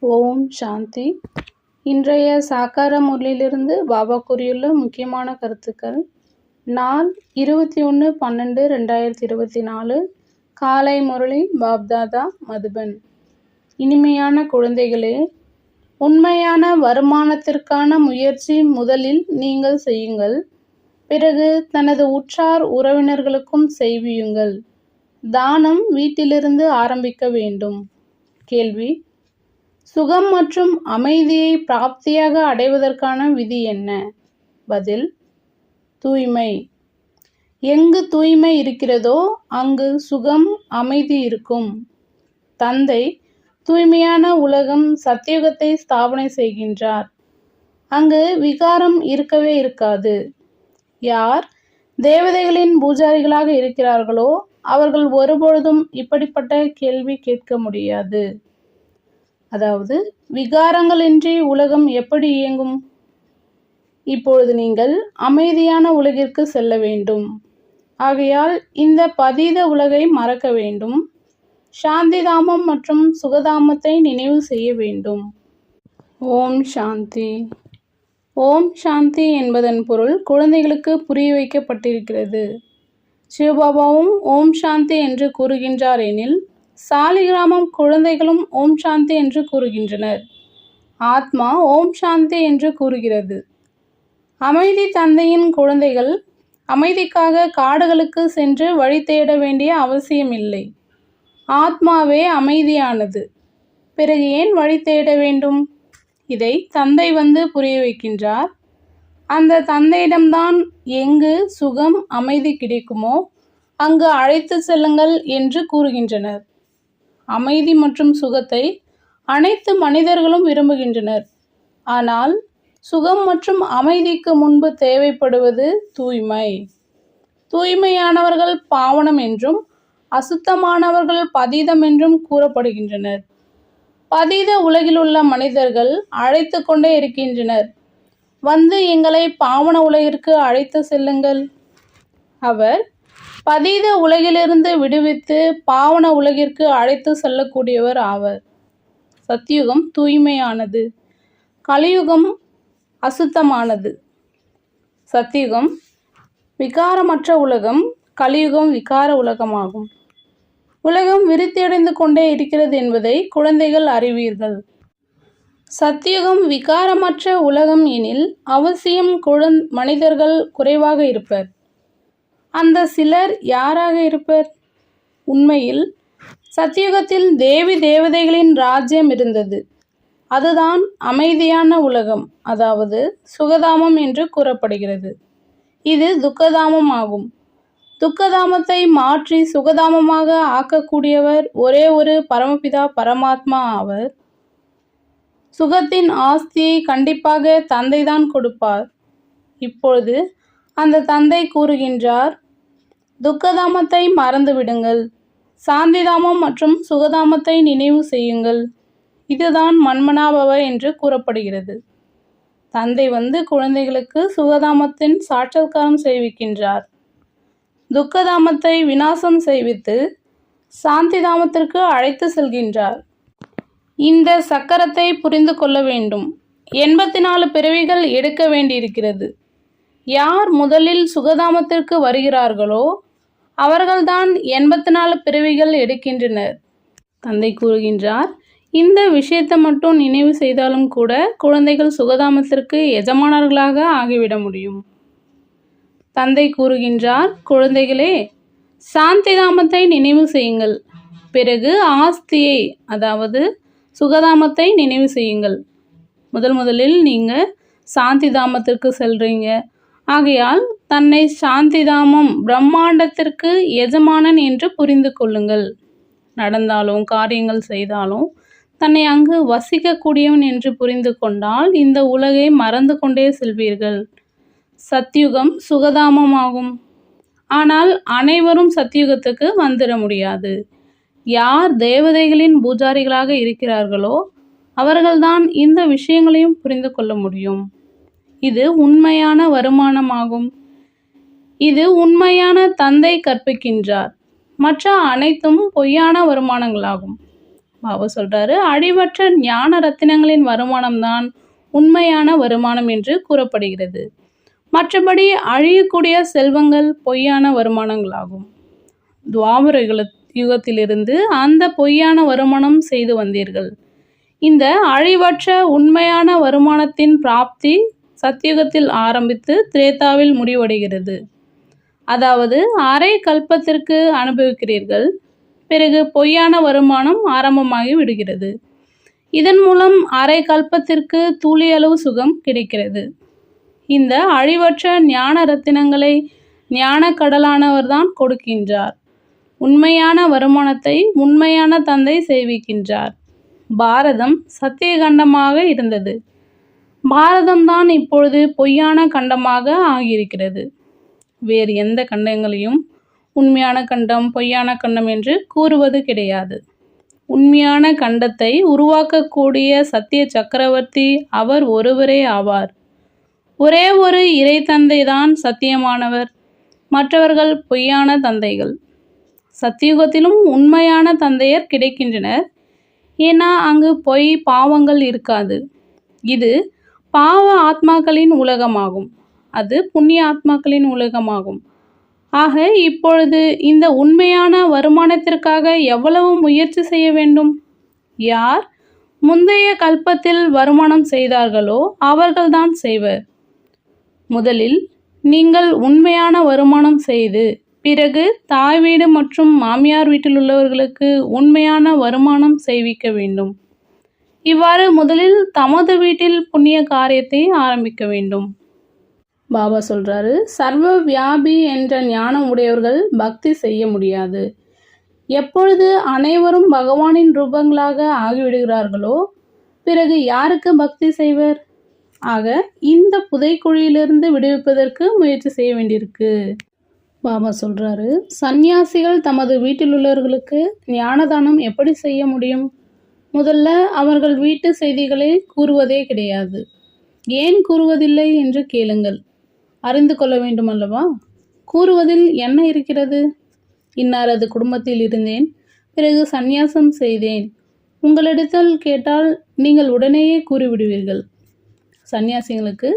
ஓம் சாந்தி. இன்றைய சாக்கார முரளிலிருந்து பாபா கூறியுள்ள முக்கியமான கருத்துக்கள். நாள் 21/12/2024 காலை முரளி பாப்தாதா மதுபன். இனிமையான குழந்தைகளே, உண்மையான வருமானத்திற்கான முயற்சி முதலில் நீங்கள் செய்யுங்கள். பிறகு தனது உற்றார் உறவினர்களுக்கும் செய்வியுங்கள். தானம் வீட்டிலிருந்து ஆரம்பிக்க வேண்டும். கேள்வி: சுகம் மற்றும் அமைதியை பிராப்தியாக அடைவதற்கான விதி என்ன? பதில்: தூய்மை. எங்கு தூய்மை இருக்கிறதோ அங்கு சுகம், அமைதி இருக்கும். தந்தை தூய்மையான உலகம் சத்தியுகத்தை ஸ்தாபனை செய்கின்றார். அங்கு விகாரம் இருக்கவே இருக்காது. யார் தேவதைகளின் பூஜாரிகளாக இருக்கிறார்களோ அவர்கள் ஒருபொழுதும் இப்படிப்பட்ட கேள்வி கேட்க முடியாது. அதாவது, விகாரங்களின்றி உலகம் எப்படி இயங்கும்? இப்பொழுது நீங்கள் அமைதியான உலகிற்கு செல்ல வேண்டும். ஆகையால் இந்த பதீத உலகை மறக்க வேண்டும். சாந்திதாமம் மற்றும் சுகதாமத்தை நினைவு செய்ய வேண்டும். ஓம் சாந்தி. ஓம் சாந்தி என்பதன் பொருள் குழந்தைகளுக்கு புரிய வைக்கப்பட்டிருக்கிறது. சிவபாபாவும் ஓம் சாந்தி என்று கூறுகின்றார் எனில், சாலிகிராமம் குழந்தைகளும் ஓம் சாந்தி என்று கூறுகின்றனர். ஆத்மா ஓம் சாந்தி என்று கூறுகிறது. அமைதி தந்தையின் குழந்தைகள் அமைதிக்காக காடுகளுக்கு சென்று வழி தேட வேண்டிய அவசியமில்லை. ஆத்மாவே அமைதியானது. பிறகு ஏன் வழி தேட வேண்டும்? இதை தந்தை வந்து புரிய வைக்கின்றார். அந்த தந்தையிடம்தான் எங்கு சுகம், அமைதி கிடைக்குமோ அங்கு அழைத்து செல்லுங்கள் என்று கூறுகின்றனர். அமைதி மற்றும் சுகத்தை அனைத்து மனிதர்களும் விரும்புகின்றனர். ஆனால் சுகம் மற்றும் அமைதிக்கு முன்பு தேவைப்படுவது தூய்மை. தூய்மையானவர்கள் பாவனம் என்றும் அசுத்தமானவர்கள் பதீதம் என்றும் கூறப்படுகின்றனர். பதீத உலகிலுள்ள மனிதர்கள் அழைத்து கொண்டே இருக்கின்றனர். வந்து எங்களை பாவன உலகிற்கு அழைத்து செல்லுங்கள். அவர் பதீத உலகிலிருந்து விடுவித்து பாவன உலகிற்கு அழைத்து செல்லக்கூடியவர் ஆவர். சத்யுகம் தூய்மையானது, கலியுகம் அசுத்தமானது. சத்யுகம் விகாரமற்ற உலகம், கலியுகம் விகார உலகமாகும். உலகம் விருத்தியடைந்து கொண்டே இருக்கிறது என்பதை குழந்தைகள் அறிவீர்கள். சத்யுகம் விகாரமற்ற உலகம் எனில் அவசியம் மனிதர்கள் குறைவாக இருப்பர். அந்த சிலர் யாராக இருப்பர்? உண்மையில் சத்யுகத்தில் தேவி தேவதைகளின் ராஜ்யம் இருந்தது. அதுதான் அமைதியான உலகம், அதாவது சுகதாமம் என்று கூறப்படுகிறது. இது துக்கதாமம் ஆகும். துக்கதாமத்தை மாற்றி சுகதாமமாக ஆக்கக்கூடியவர் ஒரே ஒரு பரமபிதா பரமாத்மா ஆவர். சுகத்தின் ஆஸ்தியை கண்டிப்பாக தந்தைதான் கொடுப்பார். இப்பொழுது அந்த தந்தை கூறுகின்றார், துக்கதாமத்தை மறந்துவிடுங்கள், சாந்திதாமம் மற்றும் சுகதாமத்தை நினைவு செய்யுங்கள். இதுதான் மன்மனாபவ என்று கூறப்படுகிறது. தந்தை வந்து குழந்தைகளுக்கு சுகதாமத்தின் சாட்சாத்காரம் செய்விக்கின்றார். துக்கதாமத்தை விநாசம் செய்வித்து சாந்திதாமத்திற்கு அழைத்து செல்கின்றார். இந்த சக்கரத்தை புரிந்து கொள்ள வேண்டும். 84 பிறவிகள் எடுக்க வேண்டியிருக்கிறது. யார் முதலில் சுகதாமத்திற்கு வருகிறார்களோ அவர்கள்தான் 84 பிறவிகள் எடுக்கின்றனர். தந்தை கூறுகின்றார், இந்த விஷயத்தை மட்டும் நினைவு செய்தாலும் கூட குழந்தைகள் சுகதாமத்திற்கு எஜமானர்களாக ஆகிவிட முடியும். தந்தை கூறுகின்றார், குழந்தைகளே, சாந்திதாமத்தை நினைவு செய்யுங்கள். பிறகு ஆஸ்தியை, அதாவது சுகதாமத்தை நினைவு செய்யுங்கள். முதலில் நீங்கள் சாந்திதாமத்திற்கு செல்றீங்க. ஆகையால் தன்னை சாந்திதாமம் பிரம்மாண்டத்திற்கு எஜமானன் என்று புரிந்து கொள்ளுங்கள். நடந்தாலும் காரியங்கள் செய்தாலும் தன்னை அங்கு வசிக்கக்கூடியவன் என்று புரிந்து கொண்டால் இந்த உலகை மறந்து கொண்டே செல்வீர்கள். சத்யுகம் சுகதாமமாகும். ஆனால் அனைவரும் சத்யுகத்துக்கு வந்துட முடியாது. யார் தேவதைகளின் பூஜாரிகளாக இருக்கிறார்களோ அவர்கள்தான் இந்த விஷயங்களையும் புரிந்து கொள்ள முடியும். இது உண்மையான வருமானமாகும். இது உண்மையான தந்தை கற்பிக்கின்றார். மற்ற அனைத்தும் பொய்யான வருமானங்களாகும். பாபா சொல்றாரு, அழிவற்ற ஞான ரத்தினங்களின் வருமானம்தான் உண்மையான வருமானம் என்று கூறப்படுகிறது. மற்றபடி அழியக்கூடிய செல்வங்கள் பொய்யான வருமானங்களாகும். துவாபர யுகத்திலிருந்து அந்த பொய்யான வருமானம் செய்து வந்தீர்கள். இந்த அழிவற்ற உண்மையான வருமானத்தின் பிராப்தி சத்தியுகத்தில் ஆரம்பித்து திரேதாவில் முடிவடைகிறது. அதாவது அரை கல்பத்திற்கு அனுபவிக்கிறீர்கள், பிறகு பொய்யான வருமானம் ஆரம்பமாகி விடுகிறது. இதன் மூலம் அரை கல்பத்திற்கு துளியளவு சுகம் கிடைக்கிறது. இந்த அழிவற்ற ஞான ரத்தினங்களை ஞான கடலானவர்தான் கொடுக்கின்றார். உண்மையான வருமானத்தை உண்மையான தந்தை செய்விக்கின்றார். பாரதம் சத்திய கண்டமாக இருந்தது. பாரதம்தான் இப்பொழுது பொய்யான கண்டமாக ஆகியிருக்கிறது. வேறு எந்த கண்டங்களையும் உண்மையான கண்டம், பொய்யான கண்டம் என்று கூறுவது கிடையாது. உண்மையான கண்டத்தை உருவாக்கக்கூடிய சத்திய சக்கரவர்த்தி அவர் ஒருவரே ஆவார். ஒரே ஒரு இறை தந்தை தான் சத்தியமானவர், மற்றவர்கள் பொய்யான தந்தைகள். சத்தியுகத்திலும் உண்மையான தந்தையர் கிடைக்கின்றனர். ஏன்னா அங்கு பொய், பாவங்கள் இருக்காது. இது பாவ ஆத்மாக்களின் உலகமாகும், அது புண்ணிய ஆத்மாக்களின் உலகமாகும். ஆக இப்பொழுது இந்த உண்மையான வருமானத்திற்காக எவ்வளவு முயற்சி செய்ய வேண்டும்? யார் முந்தைய கல்பத்தில் வருமானம் செய்தார்களோ அவர்கள்தான் செய்வர். முதலில் நீங்கள் உண்மையான வருமானம் செய்து, பிறகு தாய் வீடு மற்றும் மாமியார் வீட்டில் உள்ளவர்களுக்கு உண்மையான வருமானம் செய்விக்க வேண்டும். இவ்வாறு முதலில் தமது வீட்டில் புண்ணிய காரியத்தை ஆரம்பிக்க வேண்டும். பாபா சொல்றாரு, சர்வ வியாபி என்ற ஞானம் உடையவர்கள் பக்தி செய்ய முடியாது. எப்பொழுது அனைவரும் பகவானின் ரூபங்களாக ஆகிவிடுகிறார்களோ பிறகு யாருக்கு பக்தி செய்வர்? ஆக இந்த புதைக்குழியிலிருந்து விடுவிப்பதற்கு முயற்சி செய்ய வேண்டியிருக்கு. பாபா சொல்றாரு, சந்நியாசிகள் தமது வீட்டில் உள்ளவர்களுக்கு ஞானதானம் எப்படி செய்ய முடியும்? முதல்ல அவர்கள் வீட்டு செய்திகளை கூறுவதே கிடையாது. ஏன் கூறுவதில்லை என்று கேளுங்கள். அறிந்து கொள்ள வேண்டும் அல்லவா? கூறுவதில் என்ன இருக்கிறது? இன்னாரது குடும்பத்தில் இருந்தேன், பிறகு சந்நியாசம் செய்தேன். உங்களிடத்தில் கேட்டால் நீங்கள் உடனேயே கூறிவிடுவீர்கள். சந்நியாசிகளுக்கு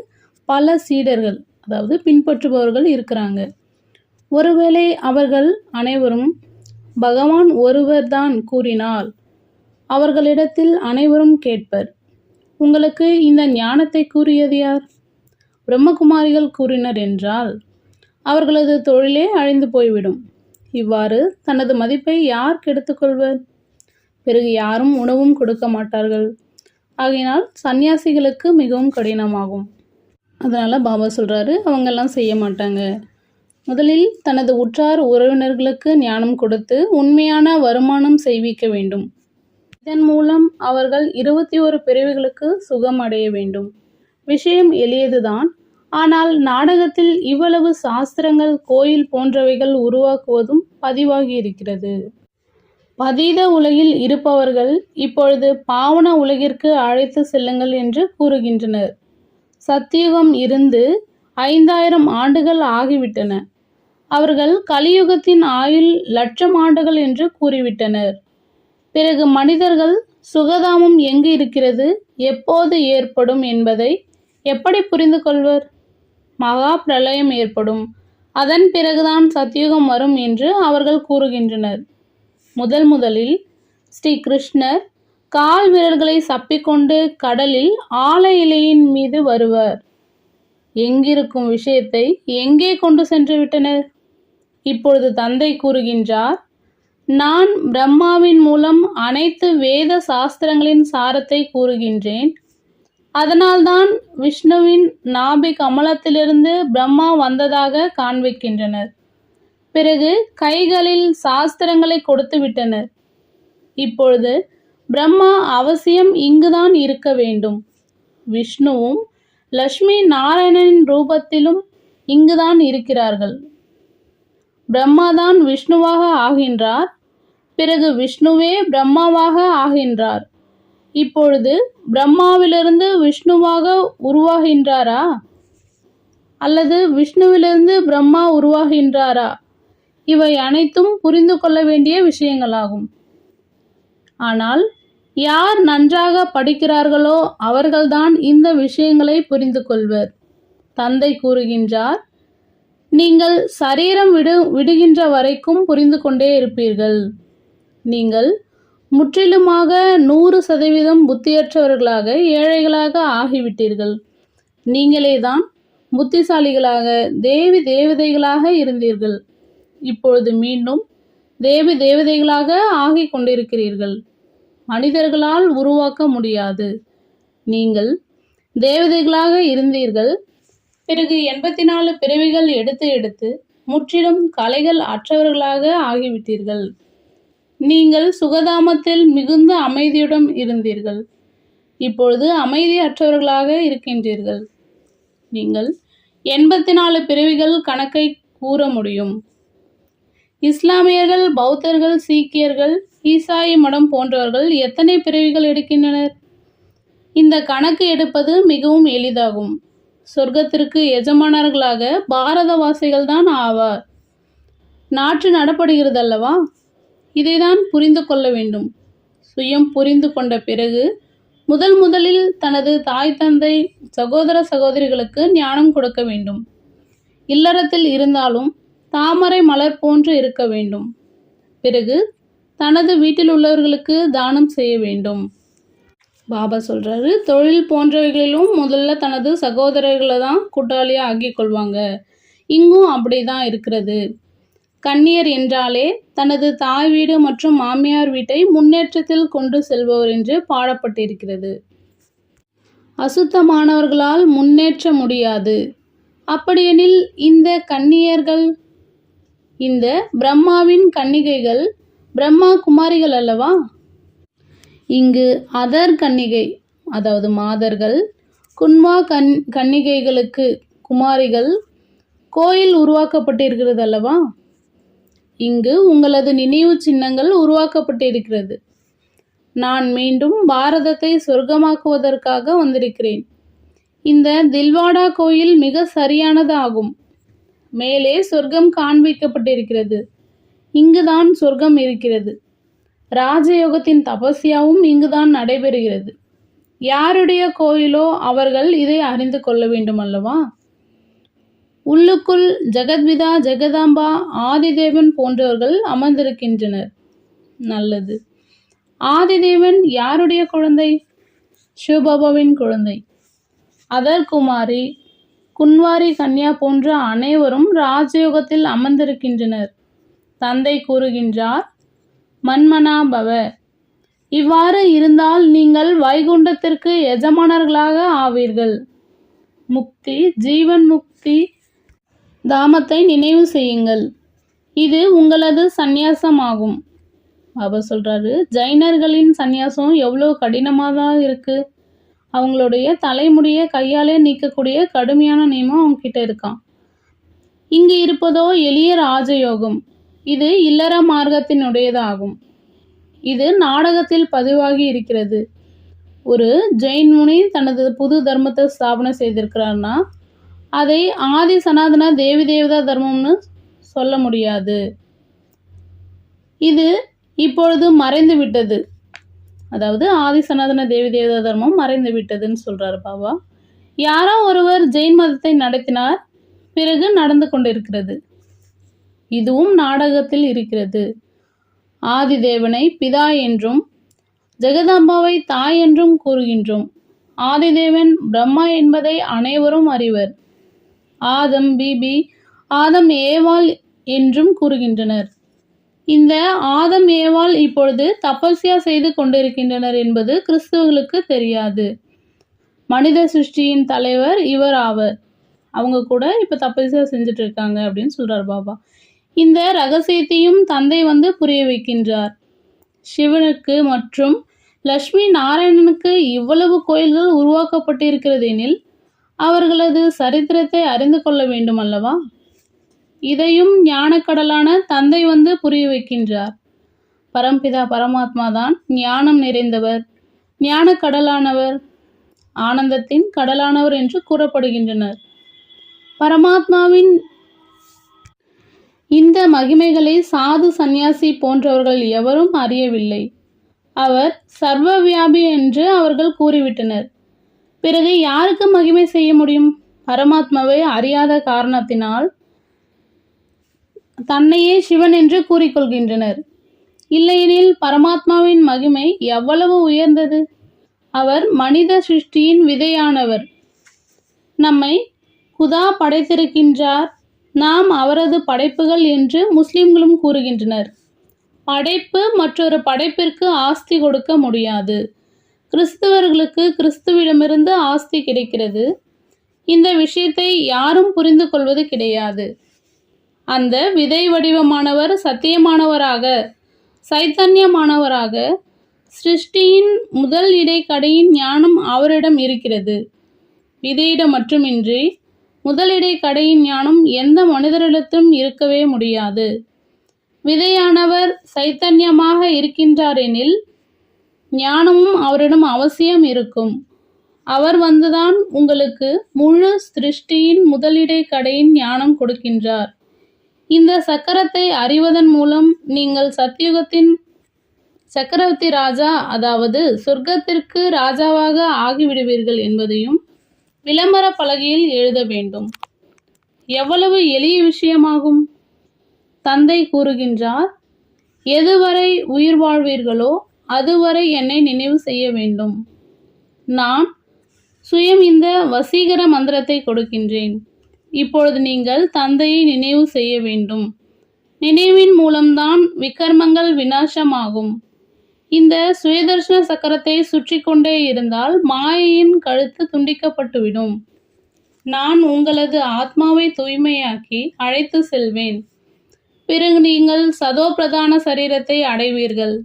பல சீடர்கள், அதாவது பின்பற்றுபவர்கள் இருக்கிறாங்க. ஒருவேளை அவர்கள் அனைவரும் பகவான் ஒருவர் தான் கூறினால் அவர்களிடத்தில் அனைவரும் கேட்பர். உங்களுக்கு இந்த ஞானத்தை கூறியது யார்? பிரம்மகுமாரிகள் கூறினர் என்றால் அவர்களது தொழிலே அழிந்து போய்விடும். இவ்வாறு தனது மதிப்பை யார் கெடுத்துக்கொள்வர்? பிறகு யாரும் உணவும் கொடுக்க மாட்டார்கள். ஆகையினால் சந்நியாசிகளுக்கு மிகவும் கடினமாகும். அதனால் பாபா சொல்கிறாரு, அவங்கெல்லாம் செய்ய மாட்டாங்க. முதலில் தனது உற்றார் உறவினர்களுக்கு ஞானம் கொடுத்து உண்மையான வருமானம் செய்விக்க வேண்டும். இதன் மூலம் அவர்கள் 21 பிறவிகளுக்கு சுகம் அடைய வேண்டும். விஷயம் எளியதுதான். ஆனால் நாடகத்தில் இவ்வளவு சாஸ்திரங்கள், கோயில் போன்றவைகள் உருவாக்குவதும் பதிவாகி இருக்கிறது. பதீத உலகில் இருப்பவர்கள் இப்பொழுது பாவன உலகிற்கு அழைத்து செல்லுங்கள் என்று கூறுகின்றனர். சத்தியுகம் இருந்து 5000 ஆண்டுகள் ஆகிவிட்டன. அவர்கள் கலியுகத்தின் ஆயுள் 1,00,000 ஆண்டுகள் என்று கூறிவிட்டனர். பிறகு மனிதர்கள் சுகதாமம் எங்கு இருக்கிறது, எப்போது ஏற்படும் என்பதை எப்படி புரிந்து கொள்வர்? மகா பிரளயம் ஏற்படும், அதன் பிறகுதான் சத்தியுகம் வரும் என்று அவர்கள் கூறுகின்றனர். முதலில் ஸ்ரீ கிருஷ்ணர் கால் விரல்களை சப்பிக்கொண்டு கடலில் ஆலை இலையின் மீது வருவர். எங்கிருக்கும் விஷயத்தை எங்கே கொண்டு சென்று விட்டனர்? இப்பொழுது தந்தை கூறுகின்றார், நான் பிரம்மாவின் மூலம் அனைத்து வேத சாஸ்திரங்களின் சாரத்தை கூறுகின்றேன். அதனால்தான் விஷ்ணுவின் நாபி கமலத்திலிருந்து பிரம்மா வந்ததாக காண்பிக்கின்றனர். பிறகு கைகளில் சாஸ்திரங்களை கொடுத்து விட்டனர். இப்பொழுது பிரம்மா அவசியம் இங்குதான் இருக்க வேண்டும். விஷ்ணுவும் லட்சுமி நாராயணனின் ரூபத்திலும் இங்குதான் இருக்கிறார்கள். பிரம்மாதான் விஷ்ணுவாக ஆகின்றார், பிறகு விஷ்ணுவே பிரம்மாவாக ஆகின்றார். இப்பொழுது பிரம்மாவிலிருந்து விஷ்ணுவாக உருவாகின்றாரா அல்லது விஷ்ணுவிலிருந்து பிரம்மா உருவாகின்றாரா? இவை அனைத்தும் புரிந்து கொள்ள வேண்டிய விஷயங்களாகும். ஆனால் யார் நன்றாக படிக்கிறார்களோ அவர்கள்தான் இந்த விஷயங்களை புரிந்து கொள்வர். தந்தை கூறுகின்றார், நீங்கள் சரீரம் விடுகின்ற வரைக்கும் புரிந்து கொண்டே இருப்பீர்கள். நீங்கள் முற்றிலுமாக 100% புத்தியற்றவர்களாக ஏழைகளாக ஆகிவிட்டீர்கள். நீங்களேதான் புத்திசாலிகளாக தேவி தேவதைகளாக இருந்தீர்கள். இப்பொழுது மீண்டும் தேவி தேவதைகளாக ஆகிக் கொண்டிருக்கிறீர்கள். மனிதர்களால் உருவாக்க முடியாது. நீங்கள் தேவதைகளாக இருந்தீர்கள். பிறகு 84 பிறவிகள் எடுத்து எடுத்து முற்றிலும் கலைகள் அற்றவர்களாக ஆகிவிட்டீர்கள். நீங்கள் சுகதாமத்தில் மிகுந்த அமைதியுடன் இருந்தீர்கள். இப்பொழுது அமைதியற்றவர்களாக இருக்கின்றீர்கள். நீங்கள் 84 பிறவிகள் கணக்கை கூற முடியும். இஸ்லாமியர்கள், பௌத்தர்கள், சீக்கியர்கள், ஈசாயி மடம் போன்றவர்கள் எத்தனை பிறவிகள் எடுக்கின்றனர்? இந்த கணக்கு எடுப்பது மிகவும் எளிதாகும். சொர்க்கத்திற்கு எஜமானர்களாக பாரதவாசிகள் தான் ஆவார். நாற்று நடப்படுகிறதல்லவா? இதைதான் புரிந்து கொள்ள வேண்டும். சுயம் புரிந்து கொண்ட பிறகு முதலில் தனது தாய் தந்தை சகோதர சகோதரிகளுக்கு ஞானம் கொடுக்க வேண்டும். இல்லறத்தில் இருந்தாலும் தாமரை மலர் போன்று இருக்க வேண்டும். பிறகு தனது வீட்டில் உள்ளவர்களுக்கு தானம் செய்ய வேண்டும். பாபா சொல்றாரு, தொழில் போன்றவைகளிலும் முதல்ல தனது சகோதரர்களை தான் கூட்டாளியாக ஆக்கிக் கொள்வாங்க. இங்கும் அப்படிதான் இருக்கிறது. கன்னியர் என்றாலே தனது தாய் வீடு மற்றும் மாமியார் வீட்டை முன்னேற்றத்தில் கொண்டு செல்பவர் என்று பாடப்பட்டிருக்கிறது. அசுத்தமானவர்களால் முன்னேற்ற முடியாது. அப்படியெனில் இந்த கன்னியர்கள், இந்த பிரம்மாவின் கன்னிகைகள் பிரம்மா குமாரிகள் அல்லவா? இங்கு அதர் கன்னிகை, அதாவது மாதர்கள், குன்மா கன்னிகைகளுக்கு குமாரிகள் கோயில் உருவாக்கப்பட்டிருக்கிறது அல்லவா? இங்கு உங்களது நினைவு சின்னங்கள் உருவாக்கப்பட்டிருக்கிறது. நான் மீண்டும் பாரதத்தை சொர்க்கமாக்குவதற்காக வந்திருக்கிறேன். இந்த தில்வாடா கோயில் மிக சரியானது ஆகும். மேலே சொர்க்கம் காண்பிக்கப்பட்டிருக்கிறது. இங்குதான் சொர்க்கம் இருக்கிறது. ராஜயோகத்தின் தபஸ்யாவும் இங்குதான் நடைபெறுகிறது. யாருடைய கோயிலோ அவர்கள் இதை அறிந்து கொள்ள வேண்டும் அல்லவா? உள்ளுக்குள் ஜெகத்பிதா, ஜெகதாம்பா, ஆதிதேவன் போன்றவர்கள் அமர்ந்திருக்கின்றனர். நல்லது. ஆதிதேவன் யாருடைய குழந்தை? சிவபாபாவின் குழந்தை. அதர் குமாரி, குன்வாரி கன்யா போன்ற அனைவரும் ராஜயோகத்தில் அமர்ந்திருக்கின்றனர். தந்தை கூறுகின்றார், மன்மனா பவ. இவ்வாறு இருந்தால் நீங்கள் வைகுண்டத்திற்கு எஜமானர்களாக ஆவீர்கள். முக்தி, ஜீவன் முக்தி தாமத்தை நினைவு செய்யுங்கள். இது உங்களது சந்நியாசமாகும். பாபா சொல்றாரு, ஜைனர்களின் சந்நியாசம் எவ்வளோ கடினமாக இருக்கு. அவங்களுடைய தலைமுடியை கையாலே நீக்கக்கூடிய கடுமையான நியமம் அவங்க கிட்ட இருக்கான். இங்கு இருப்பதோ எளிய ராஜயோகம். இது இல்லற மார்க்கத்தினுடையதாகும். இது நாடகத்தில் பதிவாகி இருக்கிறது. ஒரு ஜெயின் முனி தனது புது தர்மத்தை ஸ்தாபனை செய்திருக்கிறார்னா அதை ஆதி சனாதன தேவி தேவதா தர்மம்னு சொல்ல முடியாது. இது இப்பொழுது மறைந்து விட்டது. அதாவது ஆதி சனாதன தேவி தேவதா தர்மம் மறைந்து விட்டதுன்னு சொல்றாரு பாபா. யாரோ ஒருவர் ஜெயின் மதத்தை நடத்தினார், பிறகு நடந்து கொண்டிருக்கிறது. இதுவும் நாடகத்தில் இருக்கிறது. ஆதிதேவனை பிதா என்றும் ஜெகதாம்பாவை தாய் என்றும் கூறுகின்றோம். ஆதிதேவன் பிரம்மா என்பதை அனைவரும் அறிவர். ஆதம் பிபி, ஆதம் ஏவாள் என்றும் கூறுகின்றனர். இந்த ஆதம் ஏவாள் இப்பொழுது தபஸ்யா செய்து கொண்டிருக்கின்றனர் என்பது கிறிஸ்துவர்களுக்கு தெரியாது. மனித சிருஷ்டியின் தலைவர் இவர் ஆவர். அவங்க கூட இப்போ தபஸ்யா செஞ்சுட்டு இருக்காங்க அப்படின்னு சொல்றார் பாபா. இந்த ரகசியத்தையும் தந்தை புரிய வைக்கின்றார். சிவனுக்கு மற்றும் லட்சுமி நாராயணனுக்கு இவ்வளவு கோயில்கள் உருவாக்கப்பட்டிருக்கிறது எனில் அவர்களது சரித்திரத்தை அறிந்து கொள்ள வேண்டும் அல்லவா? இதையும் ஞானக்கடலான தந்தை புரிய வைக்கின்றார். பரம்பிதா பரமாத்மா தான் ஞானம் நிறைந்தவர், ஞானக்கடலானவர், ஆனந்தத்தின் கடலானவர் என்று கூறப்படுகின்றனர். பரமாத்மாவின் இந்த மகிமைகளை சாது சந்நியாசி போன்றவர்கள் எவரும் அறியவில்லை. அவர் சர்வவியாபி என்று அவர்கள் கூறிவிட்டனர். பிறகு யாருக்கு மகிமை செய்ய முடியும்? பரமாத்மாவை அறியாத காரணத்தினால் தன்னையே சிவன் என்று கூறிக்கொள்கின்றனர். இல்லையெனில் பரமாத்மாவின் மகிமை எவ்வளவு உயர்ந்தது! அவர் மனித சிருஷ்டியின் விதையானவர். நம்மை குதா படைத்திருக்கின்றார். நாம் அவரது படைப்புகள் என்று முஸ்லிம்களும் கூறுகின்றனர். படைப்பு மற்றொரு படைப்பிற்கு ஆஸ்தி கொடுக்க முடியாது. கிறிஸ்தவர்களுக்கு கிறிஸ்துவிடமிருந்து ஆஸ்தி கிடைக்கிறது. இந்த விஷயத்தை யாரும் புரிந்து கொள்வது கிடையாது. அந்த விதை வடிவமானவர் சத்தியமானவராக, சைத்தன்யமானவராக, சிருஷ்டியின் முதல் இடைக்கடையின் ஞானம் அவரிடம் இருக்கிறது. விதையிடம் மட்டுமின்றி முதல் இடைக்கடையின் ஞானம் எந்த மனிதரிடத்தும் இருக்கவே முடியாது. விதையானவர் சைத்தன்யமாக இருக்கின்றாரெனில் ஞானமும் அவரிடம் அவசியம் இருக்கும். அவர் வந்துதான் உங்களுக்கு முழு சிருஷ்டியின் முதலிடை கடையின் ஞானம் கொடுக்கின்றார். இந்த சக்கரத்தை அறிவதன் மூலம் நீங்கள் சத்தியுகத்தின் சக்கரவர்த்தி ராஜா, அதாவது சொர்க்கத்திற்கு ராஜாவாக ஆகிவிடுவீர்கள் என்பதையும் விளம்பர பலகையில் எழுத வேண்டும். எவ்வளவு எளிய விஷயமாகும்! தந்தை கூறுகின்றார், எதுவரை உயிர் வாழ்வீர்களோ அதுவரை என்னை நினைவு செய்ய வேண்டும். நான் சுயம் இந்த வசீகர மந்திரத்தை கொடுக்கின்றேன். இப்பொழுது நீங்கள் தந்தையை நினைவு செய்ய வேண்டும். நினைவின் மூலம்தான் விகர்மங்கள் விநாசமாகும். இந்த சுயதர்ஷன சக்கரத்தை சுற்றி கொண்டே இருந்தால் மாயையின் கழுத்து துண்டிக்கப்பட்டுவிடும். நான் உங்களது ஆத்மாவை தூய்மையாக்கி அழைத்து செல்வேன். பிறகு நீங்கள் சதோ பிரதான சரீரத்தை அடைவீர்கள்.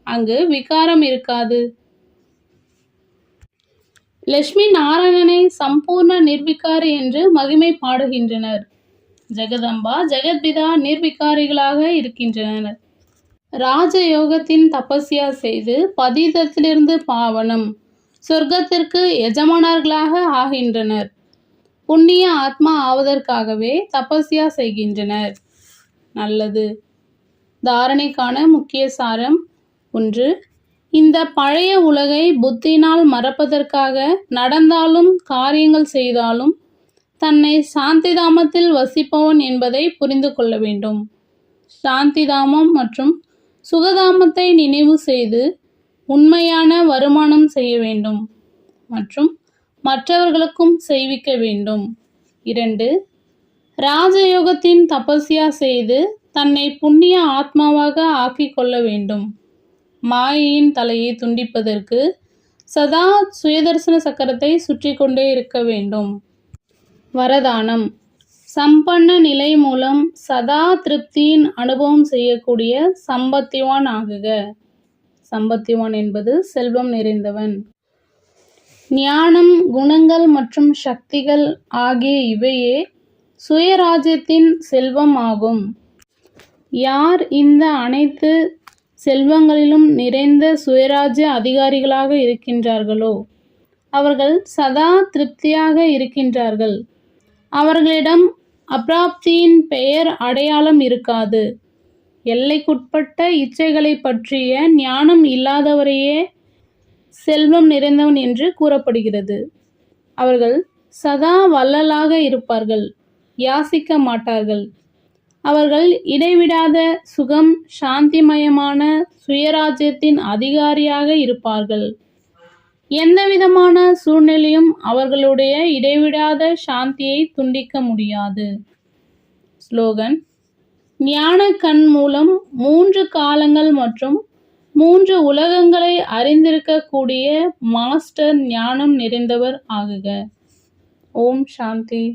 அங்கு விகாரம் இருக்காது. லட்சுமி நாராயணனை சம்பூர்ண நிர்விகாரி என்று மகிமை பாடுகின்றனர். ஜெகதம்பா ஜெகத்பிதா நிர்விகாரிகளாக இருக்கின்றனர். ராஜயோகத்தின் தபஸ்யா செய்து பதீதத்திலிருந்து பாவனம், சொர்க்கத்திற்கு எஜமானர்களாக ஆகின்றனர். புண்ணிய ஆத்மா ஆவதற்காகவே தபஸ்யா செய்கின்றனர். நல்லது. தாரணைக்கான முக்கிய சாரம்: 1. இந்த பழைய உலகை புத்தியினால் மறப்பதற்காக நடந்தாலும் காரியங்கள் செய்தாலும் தன்னை சாந்திதாமத்தில் வசிப்பவன் என்பதை புரிந்து கொள்ள வேண்டும். சாந்திதாமம் மற்றும் சுகதாமத்தை நினைவு செய்து உண்மையான வருமானம் செய்ய வேண்டும் மற்றும் மற்றவர்களுக்கும் செய்விக்க வேண்டும். 2. ராஜயோகத்தின் தபஸ்யா செய்து தன்னை புண்ணிய ஆத்மாவாக ஆக்கிக் கொள்ள வேண்டும். மாயையின் தலையை துண்டிப்பதற்கு சதா சுயதர்சன சக்கரத்தை சுற்றி கொண்டே இருக்க வேண்டும். வரதானம்: சம்பன்ன நிலை மூலம் சதா திருப்தியின் அனுபவம் செய்யக்கூடிய சம்பத்திவான் ஆகுக. சம்பத்திவான் என்பது செல்வம் நிறைந்தவன். ஞானம், குணங்கள் மற்றும் சக்திகள் ஆகிய இவையே சுயராஜ்யத்தின் செல்வம் ஆகும். யார் இந்த அனைத்து செல்வங்களிலும் நிறைந்த சுயராஜ்ய அதிகாரிகளாக இருக்கின்றார்களோ அவர்கள் சதா திருப்தியாக இருக்கின்றார்கள். அவர்களிடம் அப்ராப்தியின் பெயர் அடையாளம் இருக்காது. எல்லைக்குட்பட்ட இச்சைகளை பற்றிய ஞானம் இல்லாதவரையே செல்வம் நிறைந்தவன் என்று கூறப்படுகிறது. அவர்கள் சதா வள்ளலாக இருப்பார்கள், யாசிக்க மாட்டார்கள். அவர்கள் இடைவிடாத சுகம், சாந்திமயமான சுயராஜ்யத்தின் அதிகாரியாக இருப்பார்கள். எந்தவிதமான சூழ்நிலையும் அவர்களுடைய இடைவிடாத சாந்தியை துண்டிக்க முடியாது. ஸ்லோகன்: ஞான கண் மூலம் 3 காலங்கள் மற்றும் 3 உலகங்களை அறிந்திருக்கக்கூடிய மாஸ்டர் ஞானம் நிறைந்தவர் ஆகுக. ஓம் சாந்தி.